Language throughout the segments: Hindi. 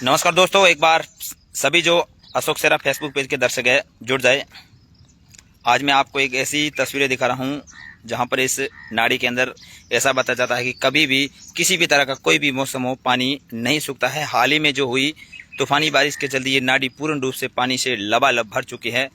नमस्कार दोस्तों, एक बार सभी जो अशोक सेरा फेसबुक पेज के दर्शक है जुड़ जाए। आज मैं आपको एक ऐसी तस्वीरें दिखा रहा हूं जहां पर इस नाड़ी के अंदर ऐसा बताया जाता है कि कभी भी किसी भी तरह का कोई भी मौसम हो पानी नहीं सूखता है। हाल ही में जो हुई तूफानी बारिश के चलते ये नाड़ी पूर्ण रूप से पानी से लबालब भर चुकी है।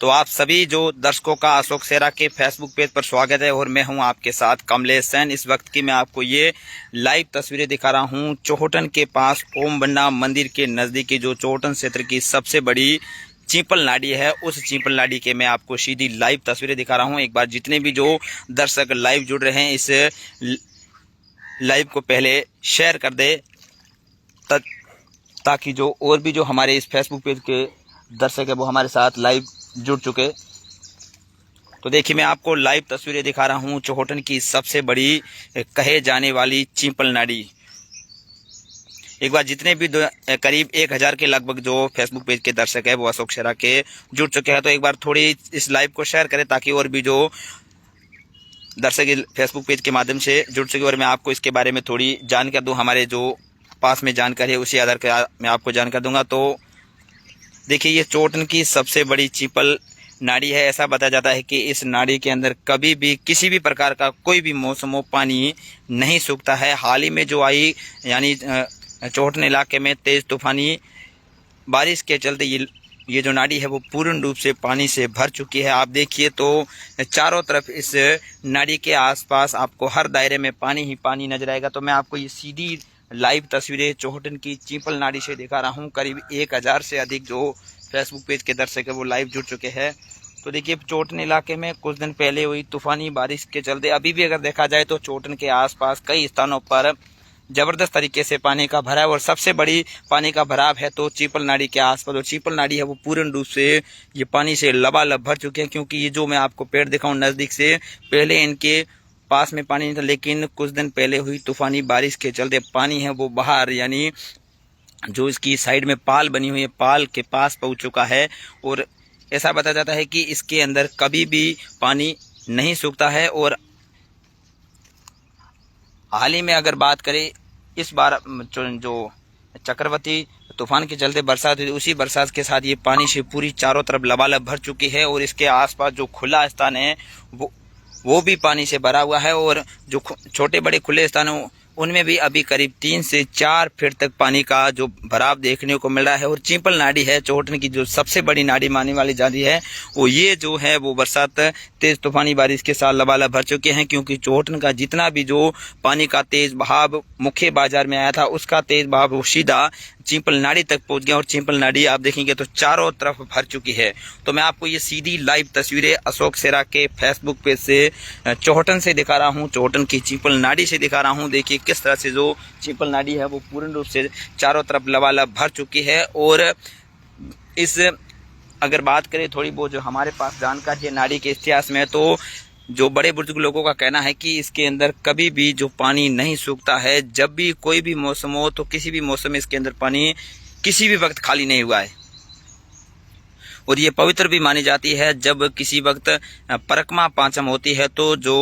तो आप सभी जो दर्शकों का अशोक सेरा के फेसबुक पेज पर स्वागत है और मैं हूं आपके साथ कमलेश सैन। इस वक्त की मैं आपको ये लाइव तस्वीरें दिखा रहा हूं चौहटन के पास ओम बन्ना मंदिर के नज़दीकी जो चौहटन क्षेत्र की सबसे बड़ी चीपल नाड़ी है, उस चीपल नाड़ी के मैं आपको सीधी लाइव तस्वीरें दिखा रहा हूं। एक बार जितने भी जो दर्शक लाइव जुड़ रहे हैं इस लाइव को पहले शेयर कर दे ताकि जो और भी जो हमारे इस फेसबुक पेज के दर्शक है वो हमारे साथ लाइव जुड़ चुके। तो देखिए मैं आपको लाइव तस्वीरें दिखा रहा हूं चौहटन की सबसे बड़ी कहे जाने वाली चीपल नाड़ी। एक बार जितने भी करीब 1000 के लगभग जो फेसबुक पेज के दर्शक है वो अशोक सेरा के जुड़ चुके हैं। तो एक बार थोड़ी इस लाइव को शेयर करें ताकि और भी जो दर्शक फेसबुक पेज के माध्यम से जुड़ सके और मैं आपको इसके बारे में थोड़ी जानकारी दूं। हमारे जो पास में जानकारी है उसी आधार पर मैं आपको जानकारी दूंगा। तो देखिए ये चौहटन की सबसे बड़ी चीपल नाड़ी है। ऐसा बताया जाता है कि इस नाड़ी के अंदर कभी भी किसी भी प्रकार का कोई भी मौसम हो पानी नहीं सूखता है। हाल ही में जो आई यानी चौहटन इलाके में तेज तूफानी बारिश के चलते ये जो नाड़ी है वो पूर्ण रूप से पानी से भर चुकी है। आप देखिए तो चारों तरफ इस नाड़ी के आसपास आपको हर दायरे में पानी ही पानी नजर आएगा। तो मैं आपको ये सीधी लाइव तस्वीरें चौहटन की चीपल नाड़ी से दिखा रहा हूं। करीब 1000 से अधिक जो फेसबुक पेज के दर्शक है वो लाइव जुड़ चुके हैं। तो देखिए चौहटन इलाके में कुछ दिन पहले हुई तूफानी बारिश के चलते अभी भी अगर देखा जाए तो चौहटन के आसपास कई स्थानों पर जबरदस्त तरीके से पानी का भराव और सबसे बड़ी पानी का भराव है तो चीपल नाड़ी के आसपास जो चीपल नाड़ी है वो पूर्ण रूप से ये पानी से लबालब भर चुके हैं। क्योंकि ये जो मैं आपको पेड़ दिखाऊं नजदीक से, पहले इनके पास में पानी नहीं था लेकिन कुछ दिन पहले हुई तूफानी बारिश के चलते पानी है वो बाहर यानी जो इसकी साइड में पाल बनी हुई है पाल के पास पहुंच चुका है। और ऐसा बताया जाता है कि इसके अंदर कभी भी पानी नहीं सूखता है। और हाल ही में अगर बात करें इस बार जो चक्रवाती तूफान के चलते बरसात हुई उसी बरसात के साथ ये पानी से पूरी चारों तरफ लबालब भर चुकी है और इसके आसपास जो खुला स्थान है वो भी पानी से भरा हुआ है। और जो छोटे बड़े खुले स्थान हैं उनमें भी अभी करीब 3 से 4 फीट तक पानी का जो भराव देखने को मिल रहा है। और चीपल नाड़ी है चौहटन की जो सबसे बड़ी नाड़ी मानने वाली जाती है वो ये जो है वो बरसात तेज तूफानी बारिश के साथ लबालब भर चुके हैं। क्योंकि चौहटन का जितना भी जो पानी का तेज बहाव मुख्य बाजार में आया था उसका तेज बहाव वो सीधा चीपल नाड़ी तक पहुंच गया और चीपल नाड़ी आप देखेंगे तो चारों तरफ भर चुकी है। तो मैं आपको ये सीधी लाइव तस्वीरें अशोक सेरा के फेसबुक पेज से चौहटन से दिखा रहा हूं, चौहटन की चीपल नाड़ी से दिखा रहा हूं। देखिए किस तरह से जो चीपल नाड़ी है वो पूर्ण रूप से चारों तरफ लबालब भर चुकी है। और इस अगर बात करें थोड़ी बहुत जो हमारे पास जानकारी है नाड़ी के इतिहास में, तो जो बड़े बुजुर्ग लोगों का कहना है कि इसके अंदर कभी भी जो पानी नहीं सूखता है। जब भी कोई भी मौसम हो तो किसी भी मौसम में इसके अंदर पानी किसी भी वक्त खाली नहीं हुआ है। और ये पवित्र भी मानी जाती है। जब किसी वक्त परिक्रमा पांचम होती है तो जो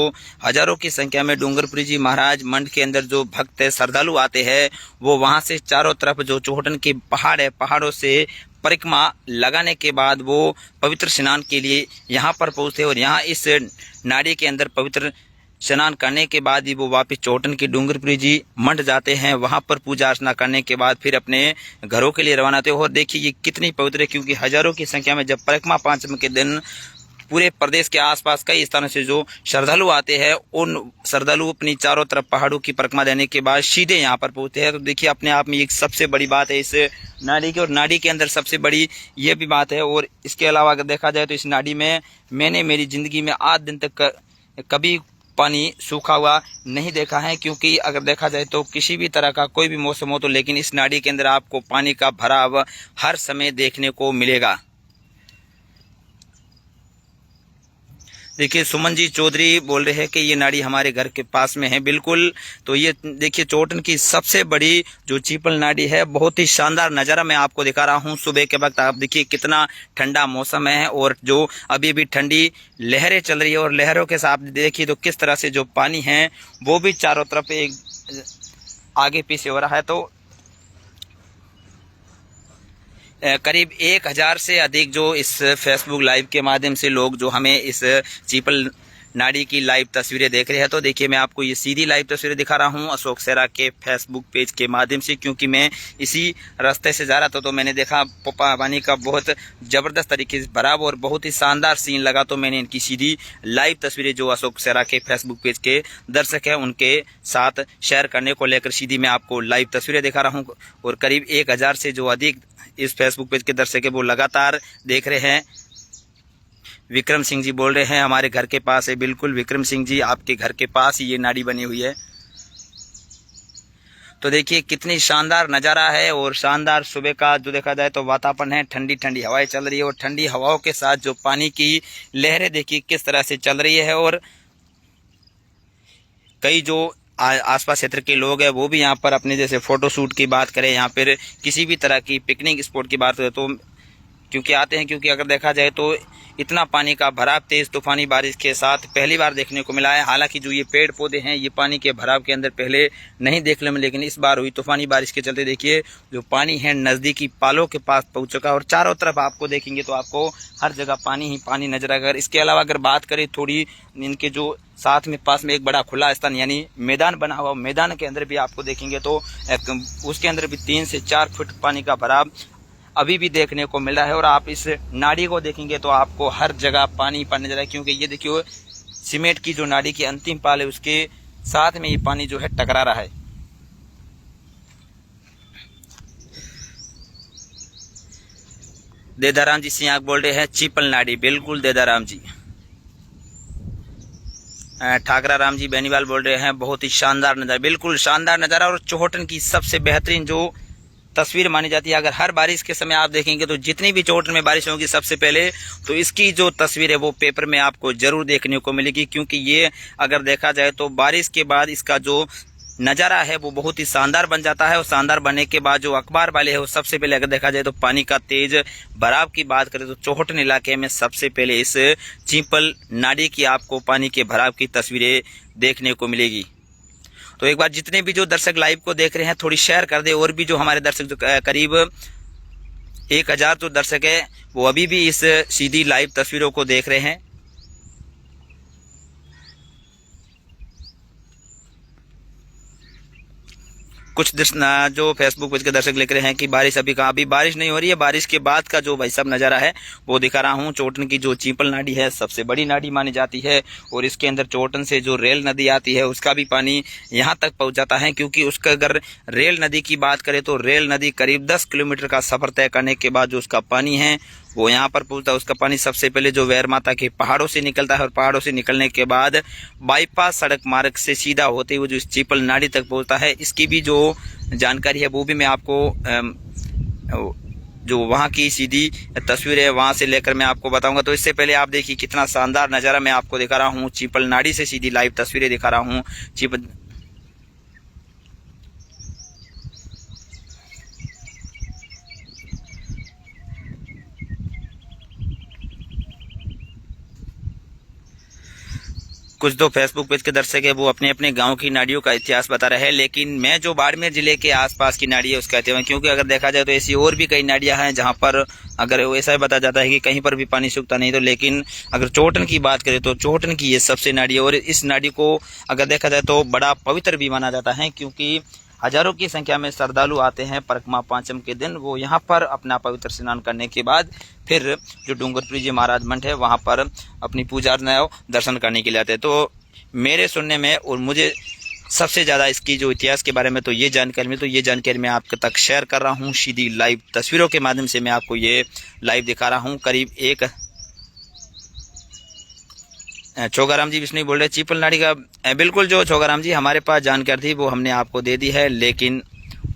हजारों की संख्या में डूंगरपुरी जी महाराज मंड के अंदर जो भक्त श्रद्धालु आते हैं वो वहां से चारों तरफ जो चौहटन के पहाड़ है पहाड़ों से परिक्रमा लगाने के बाद वो पवित्र स्नान के लिए यहाँ पर पहुंचते और यहाँ इस नाड़ी के अंदर पवित्र स्नान करने के बाद ही वो वापस चौहटन के डूंगरपुरी जी मंड जाते हैं। वहां पर पूजा अर्चना करने के बाद फिर अपने घरों के लिए रवाना होते हैं। और देखिए ये कितनी पवित्र है क्योंकि हजारों की संख्या में जब परिक्रमा पांचम के दिन पूरे प्रदेश के आसपास कई स्थानों से जो श्रद्धालु आते हैं उन श्रद्धालु अपनी चारों तरफ पहाड़ों की परिक्रमा देने के बाद सीधे यहाँ पर पहुंचते हैं। तो देखिए अपने आप में एक सबसे बड़ी बात है इस नाड़ी की। और नाड़ी के अंदर सबसे बड़ी ये भी बात है। और इसके अलावा अगर देखा जाए तो इस नाड़ी में मैंने मेरी जिंदगी में आज दिन तक कभी पानी सूखा हुआ नहीं देखा है। क्योंकि अगर देखा जाए तो किसी भी तरह का कोई भी मौसम हो तो लेकिन इस नाड़ी के अंदर आपको पानी का भराव हर समय देखने को मिलेगा। देखिए सुमन जी चौधरी बोल रहे हैं कि ये नाड़ी हमारे घर के पास में है। बिल्कुल, तो ये देखिए चौहटन की सबसे बड़ी जो चीपल नाड़ी है बहुत ही शानदार नज़ारा मैं आपको दिखा रहा हूँ। सुबह के वक्त आप देखिए कितना ठंडा मौसम है और जो अभी भी ठंडी लहरें चल रही है और लहरों के साथ देखिए तो किस तरह से जो पानी है वो भी चारों तरफ एक आगे पीछे हो रहा है। तो करीब 1000 से अधिक जो इस फेसबुक लाइव के माध्यम से लोग जो हमें इस चीपल नाड़ी की लाइव तस्वीरें देख रहे हैं। तो देखिए मैं आपको ये सीधी लाइव तस्वीरें दिखा रहा हूँ अशोक सेरा के फेसबुक पेज के माध्यम से, क्योंकि मैं इसी रास्ते से जा रहा था तो मैंने देखा पानी का बहुत जबरदस्त तरीके से भराव और बहुत ही शानदार सीन लगा, तो मैंने इनकी सीधी लाइव तस्वीरें जो अशोक सेरा के फेसबुक पेज के दर्शक है उनके साथ शेयर करने को लेकर सीधी मैं आपको लाइव तस्वीरें दिखा रहा हूँ। और करीब 1000 से जो अधिक इस फेसबुक पेज के दर्शक है वो लगातार देख रहे हैं। विक्रम सिंह जी बोल रहे हैं हमारे घर के पास है। बिल्कुल विक्रम सिंह जी, आपके घर के पास ही ये नाड़ी बनी हुई है। तो देखिए कितनी शानदार नज़ारा है और शानदार सुबह का जो देखा जाए तो वातावरण है, ठंडी ठंडी हवाएं चल रही है और ठंडी हवाओं के साथ जो पानी की लहरें देखिए किस तरह से चल रही है। और कई जो आसपास क्षेत्र के लोग हैं वो भी यहाँ पर अपने जैसे फोटो शूट की बात करें, यहाँ पर किसी भी तरह की पिकनिक स्पॉट की बात करें तो क्योंकि आते हैं, क्योंकि अगर देखा जाए तो इतना पानी का भराव तेज तूफानी बारिश के साथ पहली बार देखने को मिला है। हालांकि जो ये पेड़ पौधे हैं ये पानी के भराव के अंदर पहले नहीं देखने में, लेकिन इस बार हुई तूफानी बारिश के चलते देखिए जो पानी है नज़दीकी पालों के पास पहुंच चुका है और चारों तरफ आपको देखेंगे तो आपको हर जगह पानी ही पानी नजर आएगा। इसके अलावा अगर बात करें थोड़ी इनके जो साथ में पास में एक बड़ा खुला स्थान यानी मैदान बना हुआ, मैदान के अंदर भी आपको देखेंगे तो उसके अंदर भी 3 से 4 फुट पानी का भराव अभी भी देखने को मिल रहा है। और आप इस नाड़ी को देखेंगे तो आपको हर जगह पानी पानी नजर आए, क्योंकि ये देखिए सीमेंट की जो नाड़ी की अंतिम पाल है उसके साथ में ये पानी जो है टकरा रहा है। देदाराम जी सिंह बोल रहे हैं चीपल नाड़ी, बिल्कुल देदाराम जी। ठाकरा राम जी बेनीवाल बोल रहे हैं बहुत ही शानदार नज़ारा, बिल्कुल शानदार नज़ारा और चौहटन की सबसे बेहतरीन जो तस्वीर मानी जाती है। अगर हर बारिश के समय आप देखेंगे तो जितनी भी चौहटन में बारिश होगी सबसे पहले तो इसकी जो तस्वीर है वो पेपर में आपको जरूर देखने को मिलेगी, क्योंकि ये अगर देखा जाए तो बारिश के बाद इसका जो नज़ारा है वो बहुत ही शानदार बन जाता है। और शानदार बनने के बाद जो अखबार वाले है वो सबसे पहले अगर देखा जाए तो पानी का तेज भराव की बात करें तो चौहटन इलाके में सबसे पहले इस चीपल नाड़ी की आपको पानी के भराव की तस्वीरें देखने को मिलेगी। तो एक बार जितने भी जो दर्शक लाइव को देख रहे हैं थोड़ी शेयर कर दे, और भी जो हमारे दर्शक जो करीब 1000 जो दर्शक है वो अभी भी इस सीधी लाइव तस्वीरों को देख रहे हैं। कुछ जो फेसबुक पेज के दर्शक लिख रहे हैं कि बारिश अभी कहाँ, अभी बारिश नहीं हो रही है, बारिश के बाद का जो भाई साहब नज़ारा है वो दिखा रहा हूँ। चौहटन की जो चीपल नाड़ी है सबसे बड़ी नाड़ी मानी जाती है और इसके अंदर चौहटन से जो रेल नदी आती है उसका भी पानी यहाँ तक पहुँच जाता है, क्योंकि उसका अगर रेल नदी की बात करें तो रेल नदी करीब 10 किलोमीटर का सफर तय करने के बाद जो उसका पानी है वो यहाँ पर पहुँचता है। उसका पानी सबसे पहले जो वैर माता के पहाड़ों से निकलता है और पहाड़ों से निकलने के बाद बाईपास सड़क मार्ग से सीधा होते हुए जो इस चीपल नाड़ी तक पहुँचता है। इसकी भी जो जानकारी है वो भी मैं आपको जो वहाँ की सीधी तस्वीर है वहाँ से लेकर मैं आपको बताऊंगा। तो इससे पहले आप देखिए कितना शानदार नज़ारा मैं आपको दिखा रहा हूँ, चीपल नाड़ी से सीधी लाइव तस्वीरें दिखा रहा हूँ। चीपल कुछ तो फेसबुक पेज के दर्शक है वो अपने अपने गांव की नाड़ियों का इतिहास बता रहे हैं, लेकिन मैं जो बाड़मेर जिले के आसपास की नाड़ी है उसका इतिहास, क्योंकि अगर देखा जाए तो ऐसी और भी कई नाड़ियां हैं जहां पर अगर ऐसा ही बताया जाता है कि कहीं पर भी पानी सूखता नहीं, तो लेकिन अगर चौहटन की बात करें तो चौहटन की ये सबसे नाड़ी है। और इस नाड़ी को अगर देखा जाए तो बड़ा पवित्र भी माना जाता है, क्योंकि हजारों की संख्या में श्रद्धालु आते हैं परिक्रमा पांचम के दिन। वो यहाँ पर अपना पवित्र स्नान करने के बाद फिर जो डूंगरपुरी जी महाराज मंठ है वहाँ पर अपनी पूजा अर्चना दर्शन करने के लिए आते हैं। तो मेरे सुनने में और मुझे सबसे ज़्यादा इसकी जो इतिहास के बारे में तो ये जानकारी में, तो ये जानकारी मैं आपके तक शेयर कर रहा हूँ सीधी लाइव तस्वीरों के माध्यम से मैं आपको ये लाइव दिखा रहा हूँ। करीब एक छोगाराम जी विष्णु बोल रहे चीपल नाड़ी का, बिल्कुल जो छोगाराम जी हमारे पास जानकारी थी वो हमने आपको दे दी है, लेकिन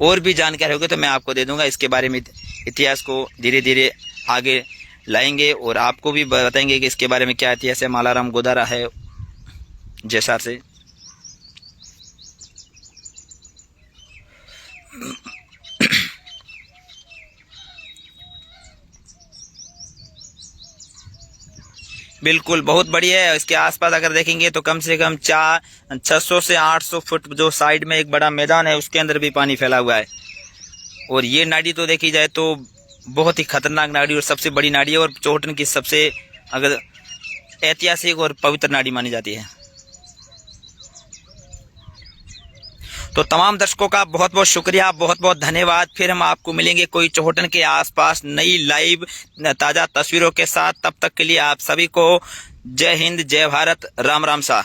और भी जानकारी होगी तो मैं आपको दे दूंगा। इसके बारे में इतिहास को धीरे धीरे आगे लाएंगे और आपको भी बताएंगे कि इसके बारे में क्या इतिहास है। मालाराम गोदारा है जैसार से। बिल्कुल बहुत बढ़िया है। इसके आसपास अगर देखेंगे तो कम से कम 600 से 800 फुट जो साइड में एक बड़ा मैदान है उसके अंदर भी पानी फैला हुआ है। और ये नाड़ी तो देखी जाए तो बहुत ही खतरनाक नाड़ी और सबसे बड़ी नाड़ी है और चौहटन की सबसे अगर ऐतिहासिक और पवित्र नाड़ी मानी जाती है। तो तमाम दर्शकों का बहुत बहुत शुक्रिया, बहुत बहुत धन्यवाद। फिर हम आपको मिलेंगे कोई चौहटन के आसपास नई लाइव ताज़ा तस्वीरों के साथ। तब तक के लिए आप सभी को जय हिंद, जय भारत, राम राम सा।